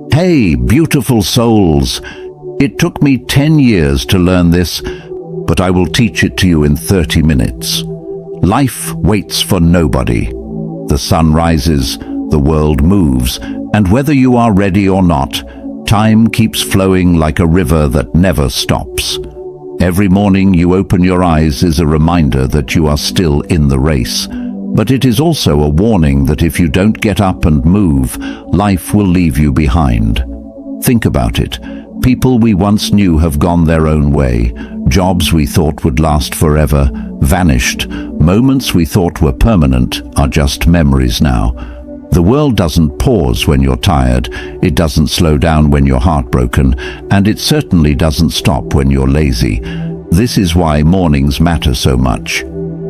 Hey, beautiful souls! It took me 10 years to learn this, but I will teach it to you in 30 minutes. Life waits for nobody. The sun rises, the world moves, and whether you are ready or not, time keeps flowing like a river that never stops. Every morning you open your eyes is a reminder that you are still in the race. But it is also a warning that if you don't get up and move, life will leave you behind. Think about it. People we once knew have gone their own way. Jobs we thought would last forever, vanished. Moments we thought were permanent are just memories now. The world doesn't pause when you're tired, it doesn't slow down when you're heartbroken, and it certainly doesn't stop when you're lazy. This is why mornings matter so much.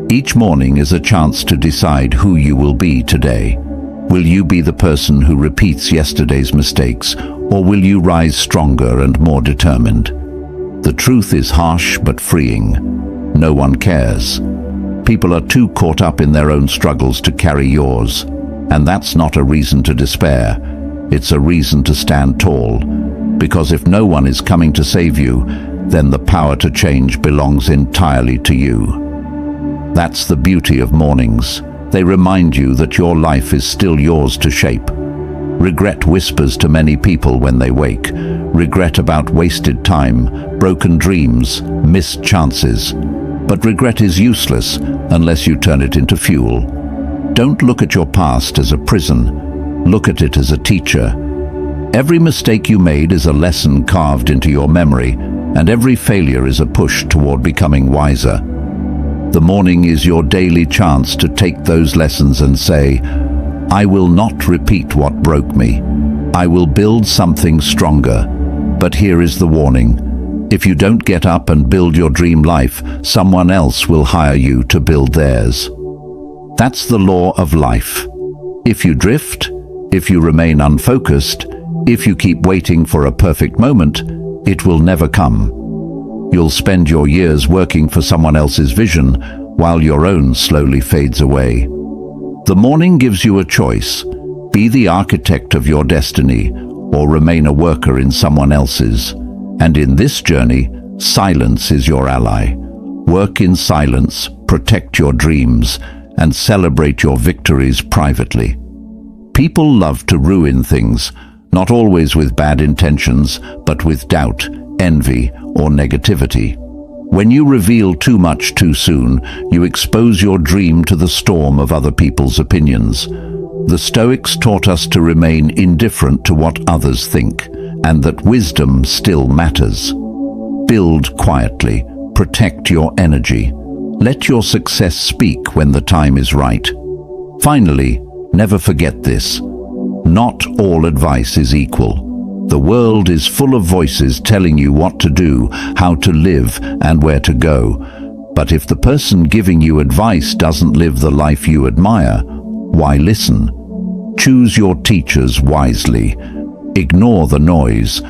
Each morning is a chance to decide who you will be today. Will you be the person who repeats yesterday's mistakes, or will you rise stronger and more determined? The truth is harsh but freeing. No one cares. People are too caught up in their own struggles to carry yours. And that's not a reason to despair. It's a reason to stand tall. Because if no one is coming to save you, then the power to change belongs entirely to you. That's the beauty of mornings. They remind you that your life is still yours to shape. Regret whispers to many people when they wake. Regret about wasted time, broken dreams, missed chances. But regret is useless unless you turn it into fuel. Don't look at your past as a prison. Look at it as a teacher. Every mistake you made is a lesson carved into your memory, and every failure is a push toward becoming wiser. The morning is your daily chance to take those lessons and say, I will not repeat what broke me. I will build something stronger. But here is the warning. If you don't get up and build your dream life, someone else will hire you to build theirs. That's the law of life. If you drift, if you remain unfocused, if you keep waiting for a perfect moment, it will never come. You'll spend your years working for someone else's vision while your own slowly fades away. The morning gives you a choice. Be the architect of your destiny or remain a worker in someone else's. And in this journey, silence is your ally. Work in silence, protect your dreams, and celebrate your victories privately. People love to ruin things, not always with bad intentions, but with doubt, envy, or negativity. When you reveal too much too soon, you expose your dream to the storm of other people's opinions. The Stoics taught us to remain indifferent to what others think, and that wisdom still matters. Build quietly, protect your energy. Let your success speak when the time is right. Finally, never forget this. Not all advice is equal. The world is full of voices telling you what to do, how to live, and where to go. But if the person giving you advice doesn't live the life you admire, why listen? Choose your teachers wisely. Ignore the noise.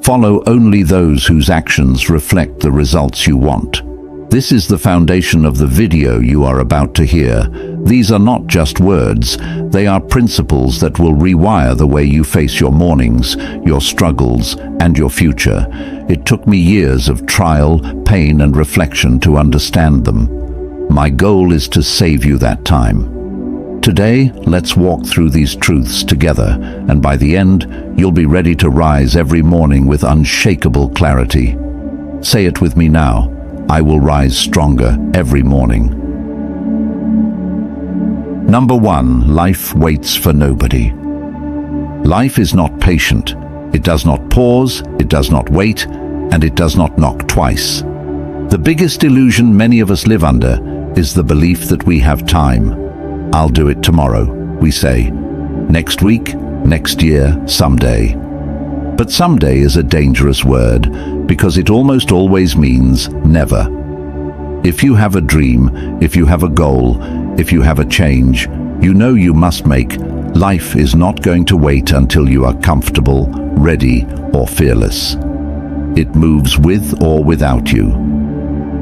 Follow only those whose actions reflect the results you want. This is the foundation of the video you are about to hear. These are not just words, they are principles that will rewire the way you face your mornings, your struggles, and your future. It took me years of trial, pain, and reflection to understand them. My goal is to save you that time. Today, let's walk through these truths together, and by the end, you'll be ready to rise every morning with unshakable clarity. Say it with me now. I will rise stronger every morning. Number 1, life waits for nobody. Life is not patient. It does not pause, it does not wait, and it does not knock twice. The biggest illusion many of us live under is the belief that we have time. I'll do it tomorrow, we say. Next week, next year, someday. But someday is a dangerous word because it almost always means never. If you have a dream, if you have a goal, if you have a change, you know you must make. Life is not going to wait until you are comfortable, ready, or fearless. It moves with or without you.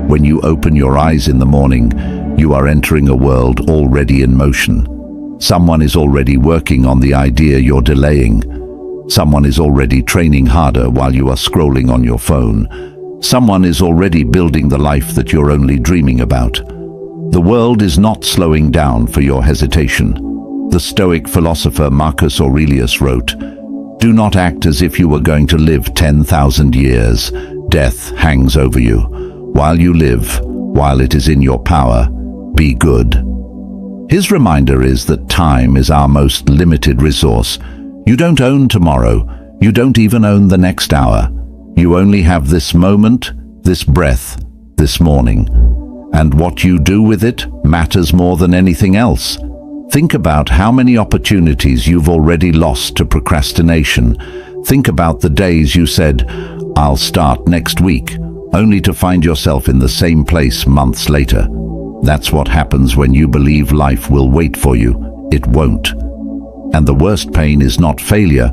When you open your eyes in the morning, you are entering a world already in motion. Someone is already working on the idea you're delaying. Someone is already training harder while you are scrolling on your phone. Someone is already building the life that you're only dreaming about. The world is not slowing down for your hesitation. The Stoic philosopher Marcus Aurelius wrote, "Do not act as if you were going to live 10,000 years. Death hangs over you. While you live, while it is in your power, be good." His reminder is that time is our most limited resource. You don't own tomorrow. You don't even own the next hour. You only have this moment, this breath, this morning. And what you do with it matters more than anything else. Think about how many opportunities you've already lost to procrastination. Think about the days you said, "I'll start next week," only to find yourself in the same place months later. That's what happens when you believe life will wait for you. It won't. And the worst pain is not failure.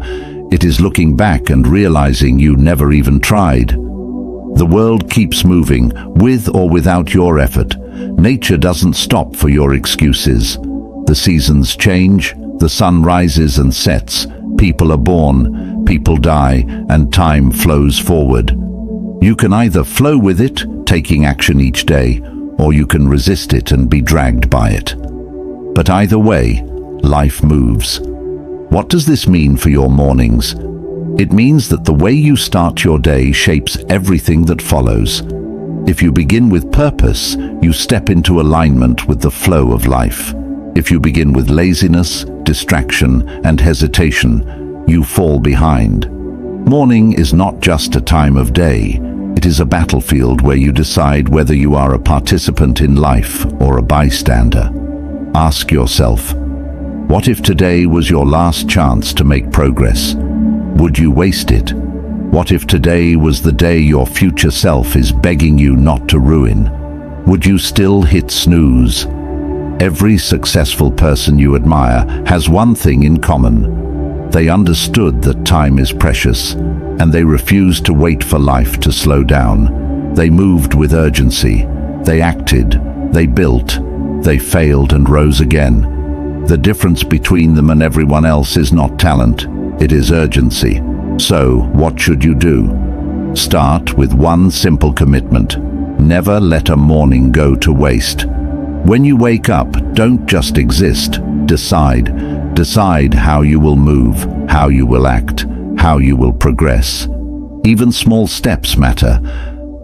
It is looking back and realizing you never even tried. The world keeps moving, with or without your effort. Nature doesn't stop for your excuses. The seasons change, the sun rises and sets, people are born, people die, and time flows forward. You can either flow with it, taking action each day, or you can resist it and be dragged by it. But either way, life moves. What does this mean for your mornings? It means that the way you start your day shapes everything that follows. If you begin with purpose, you step into alignment with the flow of life. If you begin with laziness, distraction, and hesitation, you fall behind. Morning is not just a time of day. It is a battlefield where you decide whether you are a participant in life or a bystander. Ask yourself, what if today was your last chance to make progress? Would you waste it? What if today was the day your future self is begging you not to ruin? Would you still hit snooze? Every successful person you admire has one thing in common. They understood that time is precious, and they refused to wait for life to slow down. They moved with urgency. They acted. They built. They failed and rose again. The difference between them and everyone else is not talent. It is urgency. So, what should you do? Start with one simple commitment. Never let a morning go to waste. When you wake up, don't just exist. Decide. Decide how you will move, how you will act, how you will progress. Even small steps matter.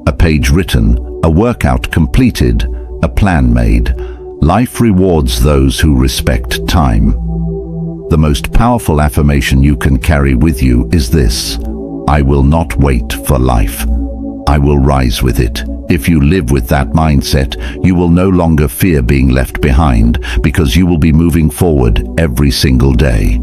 A page written, a workout completed, a plan made. Life rewards those who respect time. The most powerful affirmation you can carry with you is this: I will not wait for life. I will rise with it. If you live with that mindset, you will no longer fear being left behind, because you will be moving forward every single day.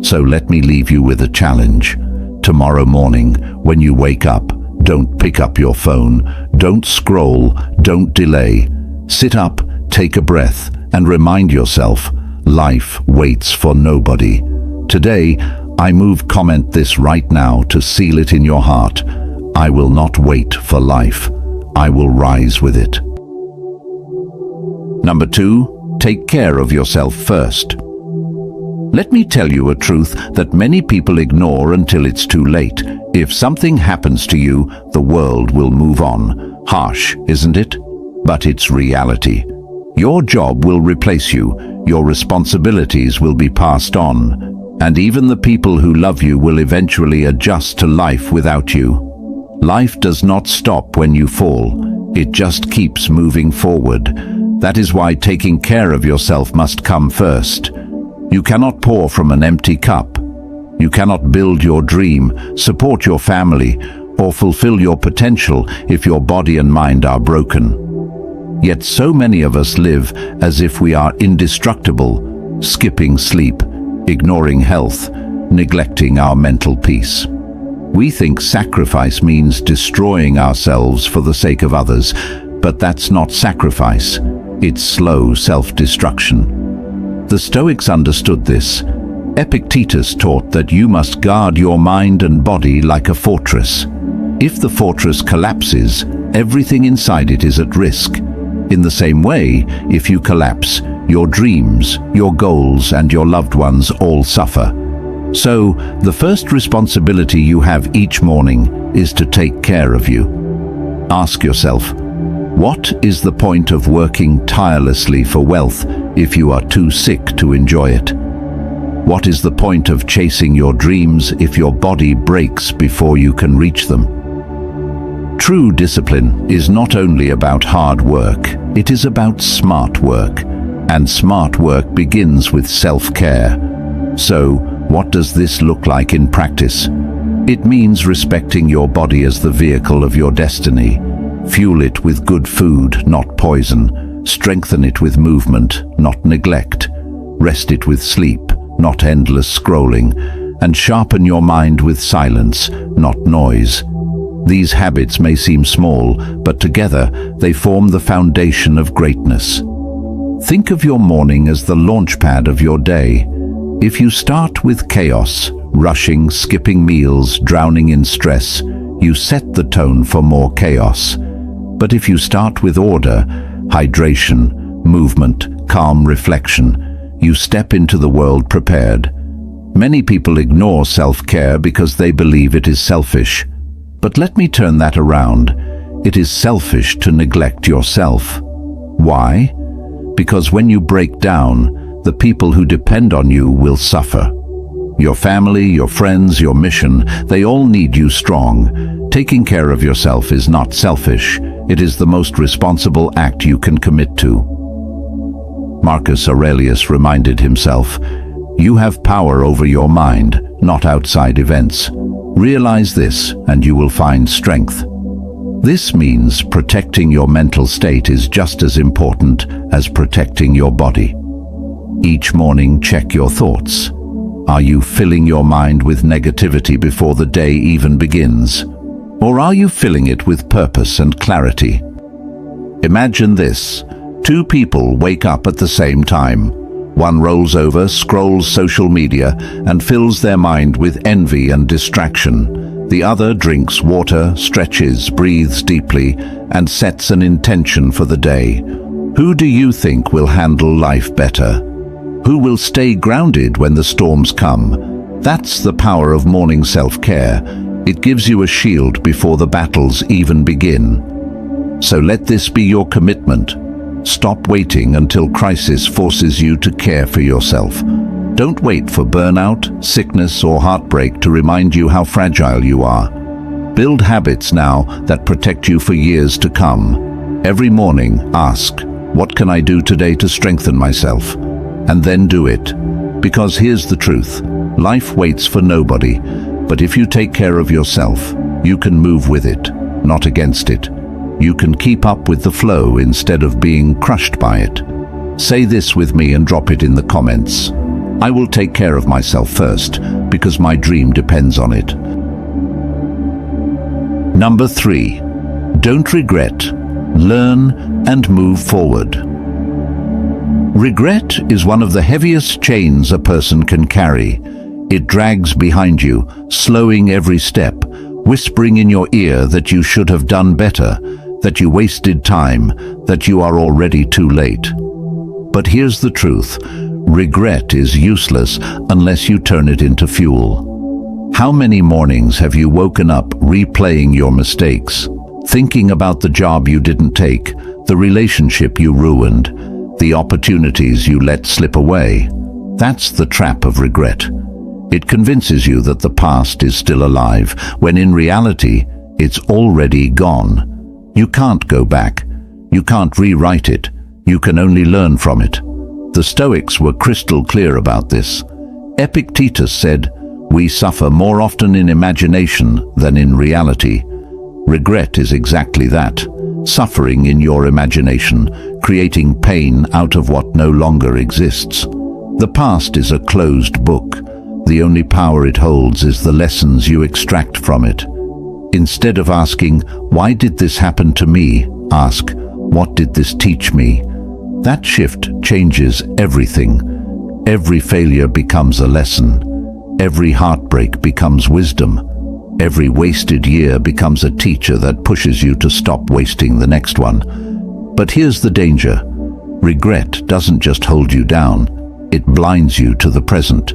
So let me leave you with a challenge. Tomorrow morning, when you wake up, don't pick up your phone, don't scroll, don't delay. Sit up, take a breath, and remind yourself, life waits for nobody. Today, I move comment this right now to seal it in your heart. I will not wait for life. I will rise with it. Number 2, take care of yourself first. Let me tell you a truth that many people ignore until it's too late. If something happens to you, the world will move on. Harsh, isn't it? But it's reality. Your job will replace you. Your responsibilities will be passed on. And even the people who love you will eventually adjust to life without you. Life does not stop when you fall. It just keeps moving forward. That is why taking care of yourself must come first. You cannot pour from an empty cup. You cannot build your dream, support your family, or fulfill your potential if your body and mind are broken. Yet so many of us live as if we are indestructible, skipping sleep, ignoring health, neglecting our mental peace. We think sacrifice means destroying ourselves for the sake of others, but that's not sacrifice. It's slow self-destruction. The Stoics understood this. Epictetus taught that you must guard your mind and body like a fortress. If the fortress collapses, everything inside it is at risk. In the same way, if you collapse, your dreams, your goals, and your loved ones all suffer. So, the first responsibility you have each morning is to take care of you. Ask yourself, what is the point of working tirelessly for wealth if you are too sick to enjoy it? What is the point of chasing your dreams if your body breaks before you can reach them? True discipline is not only about hard work, it is about smart work. And smart work begins with self-care. So, what does this look like in practice? It means respecting your body as the vehicle of your destiny. Fuel it with good food, not poison. Strengthen it with movement, not neglect. Rest it with sleep, not endless scrolling. And sharpen your mind with silence, not noise. These habits may seem small, but together they form the foundation of greatness. Think of your morning as the launchpad of your day. If you start with chaos, rushing, skipping meals, drowning in stress, you set the tone for more chaos. But if you start with order, hydration, movement, calm reflection, you step into the world prepared. Many people ignore self-care because they believe it is selfish. But let me turn that around. It is selfish to neglect yourself. Why? Because when you break down, the people who depend on you will suffer. Your family, your friends, your mission, they all need you strong. Taking care of yourself is not selfish. It is the most responsible act you can commit to. Marcus Aurelius reminded himself, "You have power over your mind, not outside events. Realize this, and you will find strength." This means protecting your mental state is just as important as protecting your body. Each morning, check your thoughts. Are you filling your mind with negativity before the day even begins? Or are you filling it with purpose and clarity? Imagine this. Two people wake up at the same time. One rolls over, scrolls social media, and fills their mind with envy and distraction. The other drinks water, stretches, breathes deeply, and sets an intention for the day. Who do you think will handle life better? Who will stay grounded when the storms come? That's the power of morning self-care. It gives you a shield before the battles even begin. So let this be your commitment. Stop waiting until crisis forces you to care for yourself. Don't wait for burnout, sickness, or heartbreak to remind you how fragile you are. Build habits now that protect you for years to come. Every morning, ask, what can I do today to strengthen myself? And then do it. Because here's the truth. Life waits for nobody. But if you take care of yourself, you can move with it, not against it. You can keep up with the flow instead of being crushed by it. Say this with me and drop it in the comments. I will take care of myself first, because my dream depends on it. Number 3. Don't regret. Learn and move forward. Regret is one of the heaviest chains a person can carry. It drags behind you, slowing every step, whispering in your ear that you should have done better, that you wasted time, that you are already too late. But here's the truth. Regret is useless unless you turn it into fuel. How many mornings have you woken up replaying your mistakes, thinking about the job you didn't take, the relationship you ruined, the opportunities you let slip away? That's the trap of regret. It convinces you that the past is still alive, when in reality, it's already gone. You can't go back. You can't rewrite it. You can only learn from it. The Stoics were crystal clear about this. Epictetus said, "We suffer more often in imagination than in reality." Regret is exactly that. Suffering in your imagination, creating pain out of what no longer exists. The past is a closed book. The only power it holds is the lessons you extract from it. Instead of asking, "Why did this happen to me?" ask, "What did this teach me?" That shift changes everything. Every failure becomes a lesson. Every heartbreak becomes wisdom. Every wasted year becomes a teacher that pushes you to stop wasting the next one. But here's the danger. Regret doesn't just hold you down, it blinds you to the present.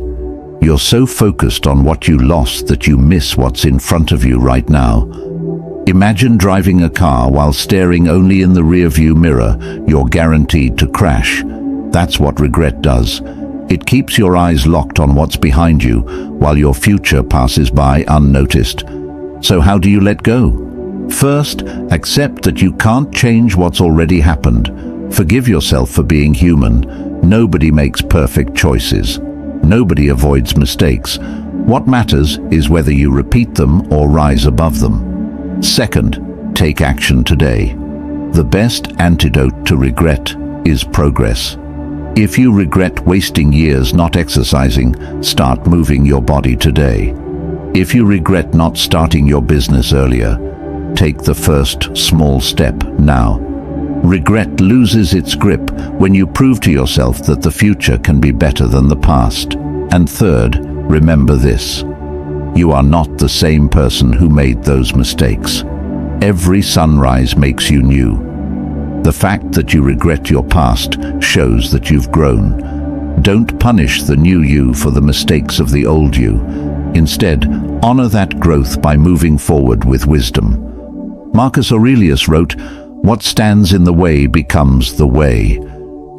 You're so focused on what you lost that you miss what's in front of you right now. Imagine driving a car while staring only in the rearview mirror. You're guaranteed to crash. That's what regret does. It keeps your eyes locked on what's behind you while your future passes by unnoticed. So how do you let go? First, accept that you can't change what's already happened. Forgive yourself for being human. Nobody makes perfect choices. Nobody avoids mistakes. What matters is whether you repeat them or rise above them. Second, take action today. The best antidote to regret is progress. If you regret wasting years not exercising, start moving your body today. If you regret not starting your business earlier, take the first small step now. Regret loses its grip when you prove to yourself that the future can be better than the past. And third, remember this: you are not the same person who made those mistakes. Every sunrise makes you new. The fact that you regret your past shows that you've grown. Don't punish the new you for the mistakes of the old you. Instead, honor that growth by moving forward with wisdom. Marcus Aurelius wrote, "What stands in the way becomes the way."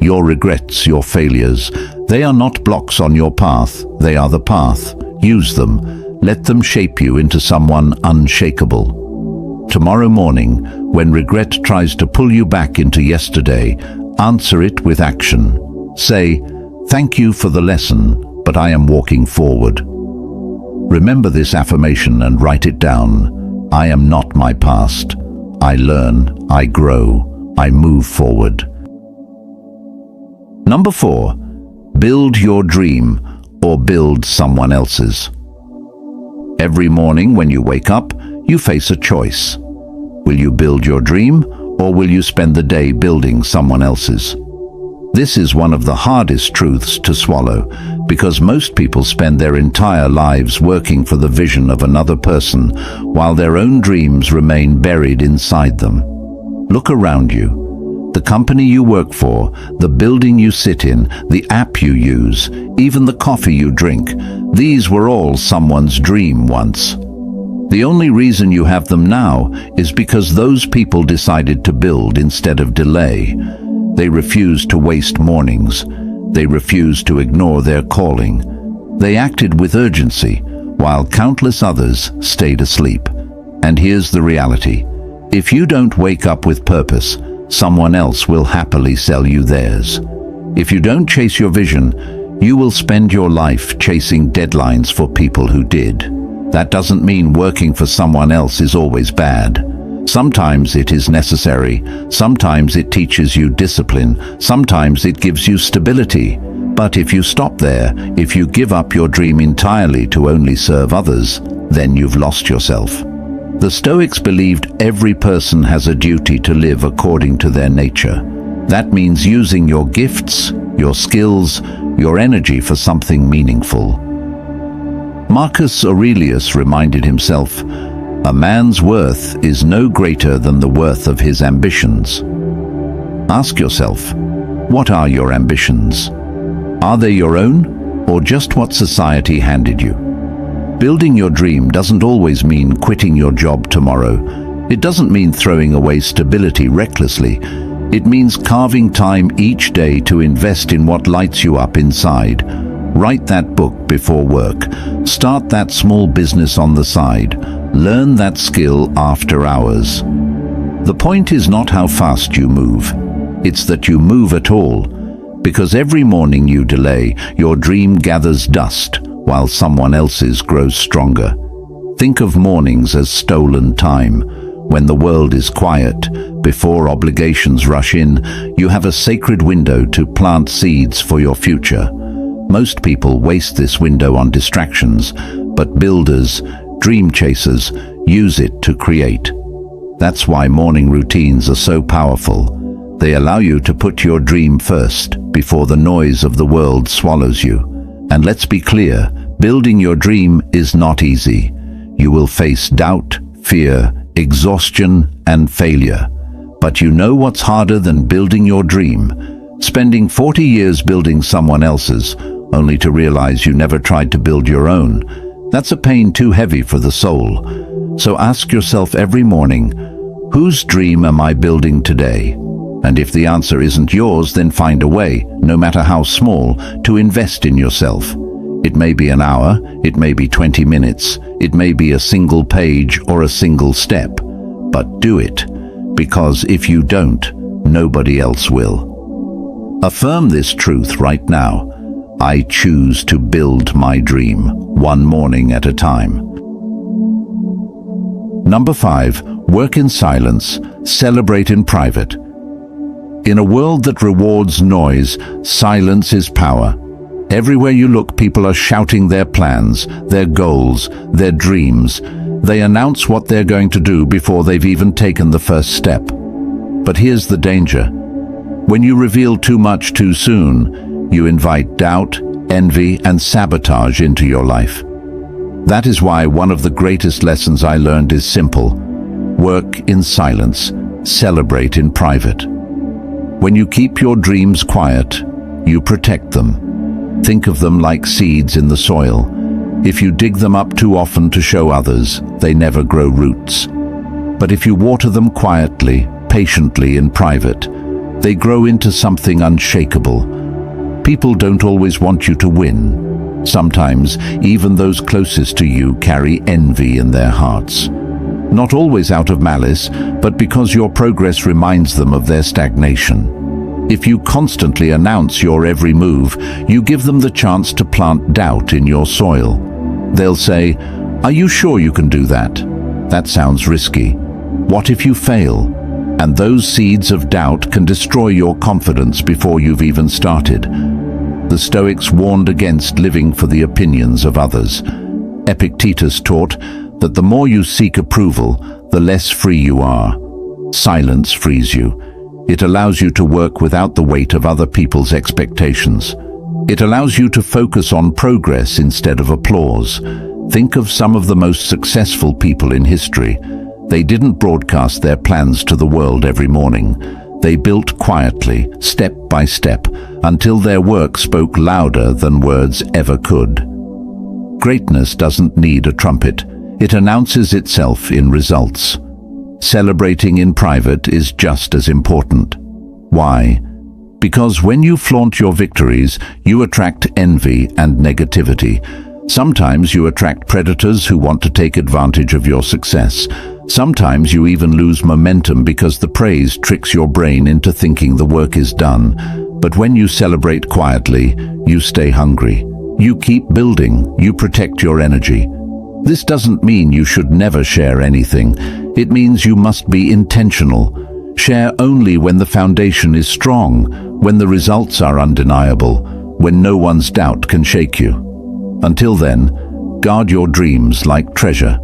Your regrets, your failures, they are not blocks on your path, they are the path. Use them. Let them shape you into someone unshakable. Tomorrow morning, when regret tries to pull you back into yesterday, answer it with action. Say, "Thank you for the lesson, but I am walking forward." Remember this affirmation and write it down. I am not my past. I learn, I grow, I move forward. Number 4, build your dream or build someone else's. Every morning when you wake up, you face a choice. Will you build your dream or will you spend the day building someone else's? This is one of the hardest truths to swallow because most people spend their entire lives working for the vision of another person while their own dreams remain buried inside them. Look around you. The company you work for, the building you sit in, the app you use, even the coffee you drink, these were all someone's dream once. The only reason you have them now is because those people decided to build instead of delay. They refused to waste mornings. They refused to ignore their calling. They acted with urgency, while countless others stayed asleep. And here's the reality. If you don't wake up with purpose, someone else will happily sell you theirs. If you don't chase your vision, you will spend your life chasing deadlines for people who did. That doesn't mean working for someone else is always bad. Sometimes it is necessary, sometimes it teaches you discipline, sometimes it gives you stability. But if you stop there, if you give up your dream entirely to only serve others, then you've lost yourself. The Stoics believed every person has a duty to live according to their nature. That means using your gifts, your skills, your energy for something meaningful. Marcus Aurelius reminded himself, "A man's worth is no greater than the worth of his ambitions." Ask yourself, what are your ambitions? Are they your own, or just what society handed you? Building your dream doesn't always mean quitting your job tomorrow. It doesn't mean throwing away stability recklessly. It means carving time each day to invest in what lights you up inside. Write that book before work. Start that small business on the side. Learn that skill after hours. The point is not how fast you move. It's that you move at all. Because every morning you delay, your dream gathers dust while someone else's grows stronger. Think of mornings as stolen time. When the world is quiet, before obligations rush in, you have a sacred window to plant seeds for your future. Most people waste this window on distractions, but builders, dream chasers, use it to create. That's why morning routines are so powerful. They allow you to put your dream first, before the noise of the world swallows you. And let's be clear, building your dream is not easy. You will face doubt, fear, exhaustion, and failure. But you know what's harder than building your dream? Spending 40 years building someone else's, only to realize you never tried to build your own. That's a pain too heavy for the soul. So ask yourself every morning, whose dream am I building today? And if the answer isn't yours, then find a way, no matter how small, to invest in yourself. It may be an hour, it may be 20 minutes, it may be a single page or a single step. But do it, because if you don't, nobody else will. Affirm this truth right now. I choose to build my dream, one morning at a time. Number 5, work in silence, celebrate in private. In a world that rewards noise, silence is power. Everywhere you look, people are shouting their plans, their goals, their dreams. They announce what they're going to do before they've even taken the first step. But here's the danger. When you reveal too much too soon, you invite doubt, envy, and sabotage into your life. That is why one of the greatest lessons I learned is simple. Work in silence, celebrate in private. When you keep your dreams quiet, you protect them. Think of them like seeds in the soil. If you dig them up too often to show others, they never grow roots. But if you water them quietly, patiently in private, they grow into something unshakable. People don't always want you to win. Sometimes, even those closest to you carry envy in their hearts. Not always out of malice, but because your progress reminds them of their stagnation. If you constantly announce your every move, you give them the chance to plant doubt in your soil. They'll say, "Are you sure you can do that? That sounds risky. What if you fail?" And those seeds of doubt can destroy your confidence before you've even started. The Stoics warned against living for the opinions of others. Epictetus taught that the more you seek approval, the less free you are. Silence frees you. It allows you to work without the weight of other people's expectations. It allows you to focus on progress instead of applause. Think of some of the most successful people in history. They didn't broadcast their plans to the world every morning. They built quietly, step by step, until their work spoke louder than words ever could. Greatness doesn't need a trumpet. It announces itself in results. Celebrating in private is just as important. Why? Because when you flaunt your victories, you attract envy and negativity. Sometimes you attract predators who want to take advantage of your success. Sometimes you even lose momentum because the praise tricks your brain into thinking the work is done. But when you celebrate quietly, you stay hungry. You keep building, you protect your energy. This doesn't mean you should never share anything. It means you must be intentional. Share only when the foundation is strong, when the results are undeniable, when no one's doubt can shake you. Until then, guard your dreams like treasure.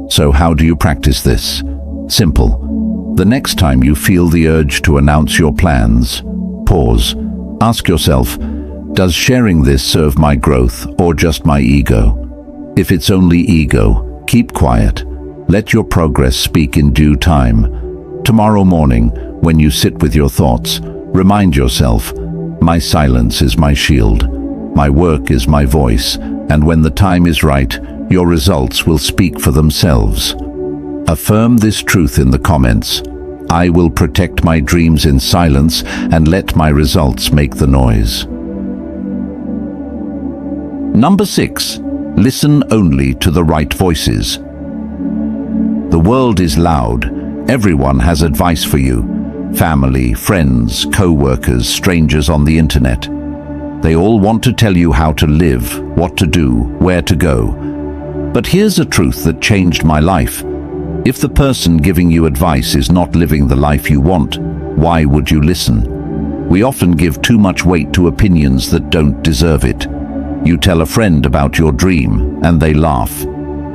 So how do you practice this? Simple. The next time you feel the urge to announce your plans, pause. Ask yourself, does sharing this serve my growth or just my ego? If it's only ego, keep quiet. Let your progress speak in due time. Tomorrow morning, when you sit with your thoughts, remind yourself, my silence is my shield. My work is my voice, and when the time is right, your results will speak for themselves. Affirm this truth in the comments. I will protect my dreams in silence and let my results make the noise. Number 6. Listen only to the right voices. The world is loud. Everyone has advice for you. Family, friends, co-workers, strangers on the internet. They all want to tell you how to live, what to do, where to go. But here's a truth that changed my life. If the person giving you advice is not living the life you want, why would you listen? We often give too much weight to opinions that don't deserve it. You tell a friend about your dream, and they laugh.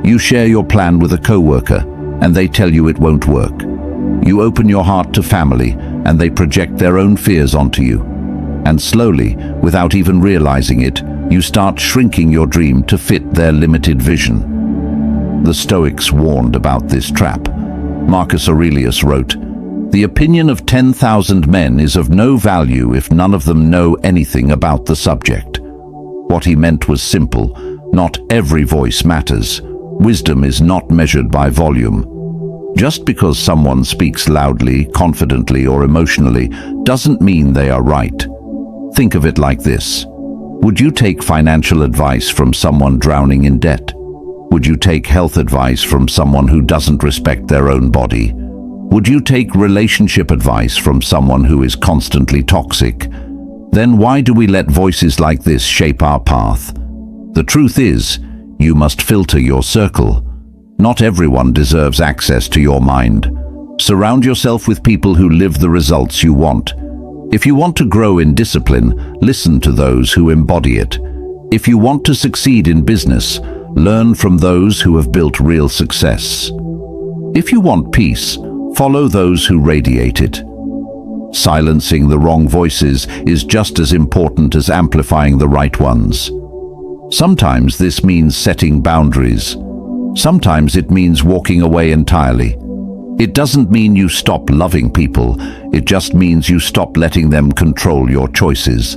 You share your plan with a coworker, and they tell you it won't work. You open your heart to family, and they project their own fears onto you. And slowly, without even realizing it, you start shrinking your dream to fit their limited vision. The Stoics warned about this trap. Marcus Aurelius wrote, "The opinion of 10,000 men is of no value if none of them know anything about the subject." What he meant was simple. Not every voice matters. Wisdom is not measured by volume. Just because someone speaks loudly, confidently, or emotionally doesn't mean they are right. Think of it like this. Would you take financial advice from someone drowning in debt? Would you take health advice from someone who doesn't respect their own body? Would you take relationship advice from someone who is constantly toxic? Then why do we let voices like this shape our path? The truth is, you must filter your circle. Not everyone deserves access to your mind. Surround yourself with people who live the results you want. If you want to grow in discipline, listen to those who embody it. If you want to succeed in business, learn from those who have built real success. If you want peace, follow those who radiate it. Silencing the wrong voices is just as important as amplifying the right ones. Sometimes this means setting boundaries. Sometimes it means walking away entirely. It doesn't mean you stop loving people, it just means you stop letting them control your choices.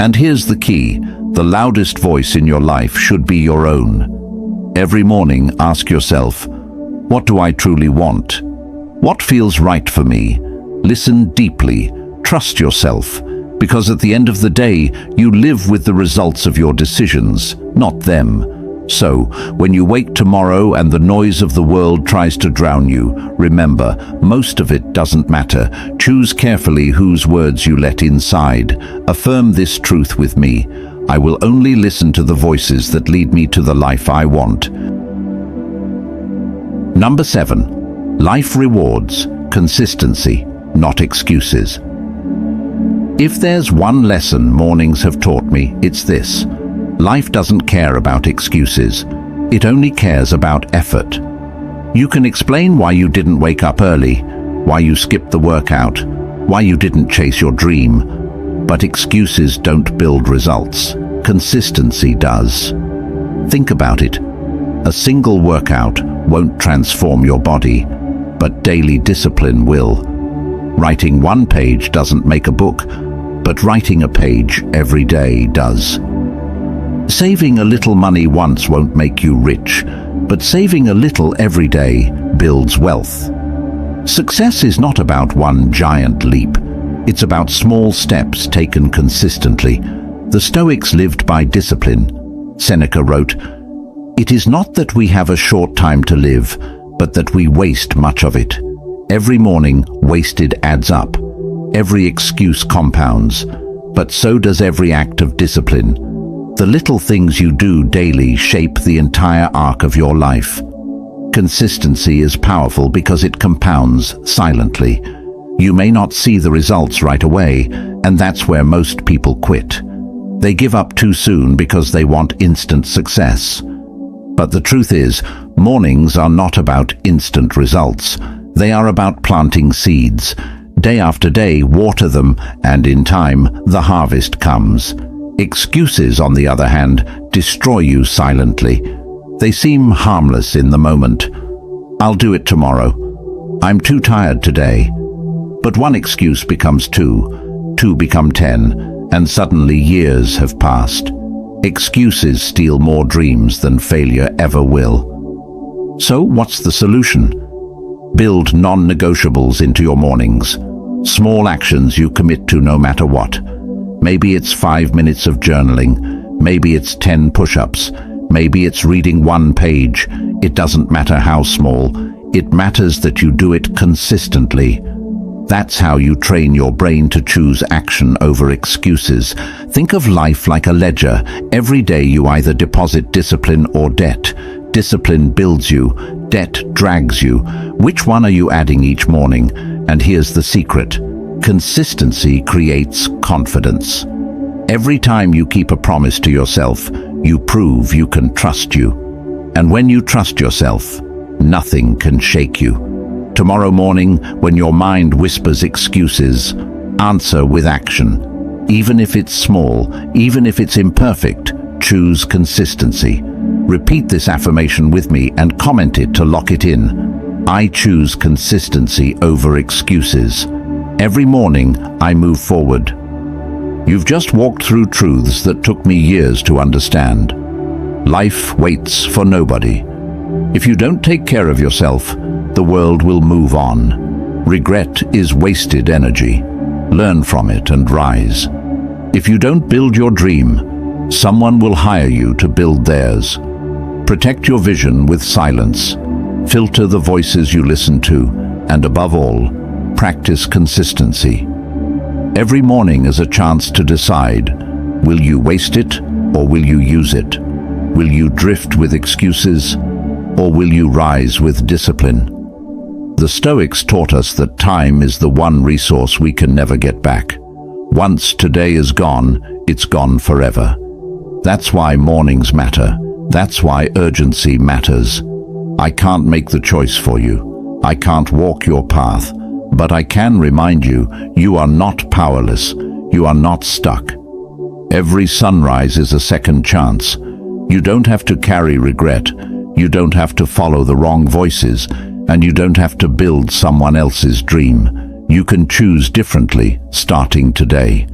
And here's the key, the loudest voice in your life should be your own. Every morning, ask yourself, what do I truly want? What feels right for me? Listen deeply, trust yourself, because at the end of the day, you live with the results of your decisions, not them. So, when you wake tomorrow and the noise of the world tries to drown you, remember, most of it doesn't matter. Choose carefully whose words you let inside. Affirm this truth with me. I will only listen to the voices that lead me to the life I want. Number 7. Life rewards consistency, not excuses. If there's one lesson mornings have taught me, it's this. Life doesn't care about excuses. It only cares about effort. You can explain why you didn't wake up early, why you skipped the workout, why you didn't chase your dream. But excuses don't build results. Consistency does. Think about it. A single workout won't transform your body, but daily discipline will. Writing one page doesn't make a book, but writing a page every day does. Saving a little money once won't make you rich, but saving a little every day builds wealth. Success is not about one giant leap. It's about small steps taken consistently. The Stoics lived by discipline. Seneca wrote, "It is not that we have a short time to live, but that we waste much of it. Every morning, wasted adds up. Every excuse compounds, but so does every act of discipline. The little things you do daily shape the entire arc of your life." Consistency is powerful because it compounds silently. You may not see the results right away, and that's where most people quit. They give up too soon because they want instant success. But the truth is, mornings are not about instant results. They are about planting seeds. Day after day, water them, and in time, the harvest comes. Excuses, on the other hand, destroy you silently. They seem harmless in the moment. I'll do it tomorrow. I'm too tired today. But one excuse becomes two become 10, and suddenly years have passed. Excuses steal more dreams than failure ever will. So what's the solution? Build non-negotiables into your mornings. Small actions you commit to no matter what. Maybe it's 5 minutes of journaling. Maybe it's 10 push-ups. Maybe it's reading one page. It doesn't matter how small. It matters that you do it consistently. That's how you train your brain to choose action over excuses. Think of life like a ledger. Every day you either deposit discipline or debt. Discipline builds you. Debt drags you. Which one are you adding each morning? And here's the secret. Consistency creates confidence. Every time you keep a promise to yourself, you prove you can trust you. And when you trust yourself, nothing can shake you. Tomorrow morning, when your mind whispers excuses, answer with action. Even if it's small, even if it's imperfect, choose consistency. Repeat this affirmation with me and comment it to lock it in. I choose consistency over excuses. Every morning, I move forward. You've just walked through truths that took me years to understand. Life waits for nobody. If you don't take care of yourself, the world will move on. Regret is wasted energy. Learn from it and rise. If you don't build your dream, someone will hire you to build theirs. Protect your vision with silence. Filter the voices you listen to, and above all, practice consistency. Every morning is a chance to decide, will you waste it or will you use it? Will you drift with excuses or will you rise with discipline? The Stoics taught us that time is the one resource we can never get back. Once today is gone, it's gone forever. That's why mornings matter. That's why urgency matters. I can't make the choice for you. I can't walk your path. But I can remind you, you are not powerless. You are not stuck. Every sunrise is a second chance. You don't have to carry regret. You don't have to follow the wrong voices. And you don't have to build someone else's dream. You can choose differently, starting today.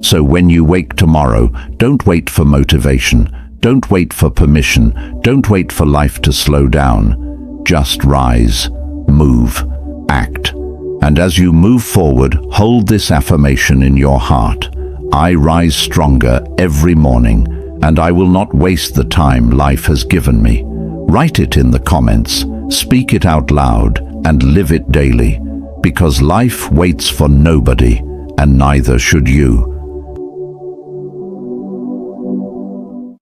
So when you wake tomorrow, don't wait for motivation. Don't wait for permission. Don't wait for life to slow down. Just rise, move, act. And as you move forward, hold this affirmation in your heart. I rise stronger every morning, and I will not waste the time life has given me. Write it in the comments, speak it out loud, and live it daily. Because life waits for nobody, and neither should you.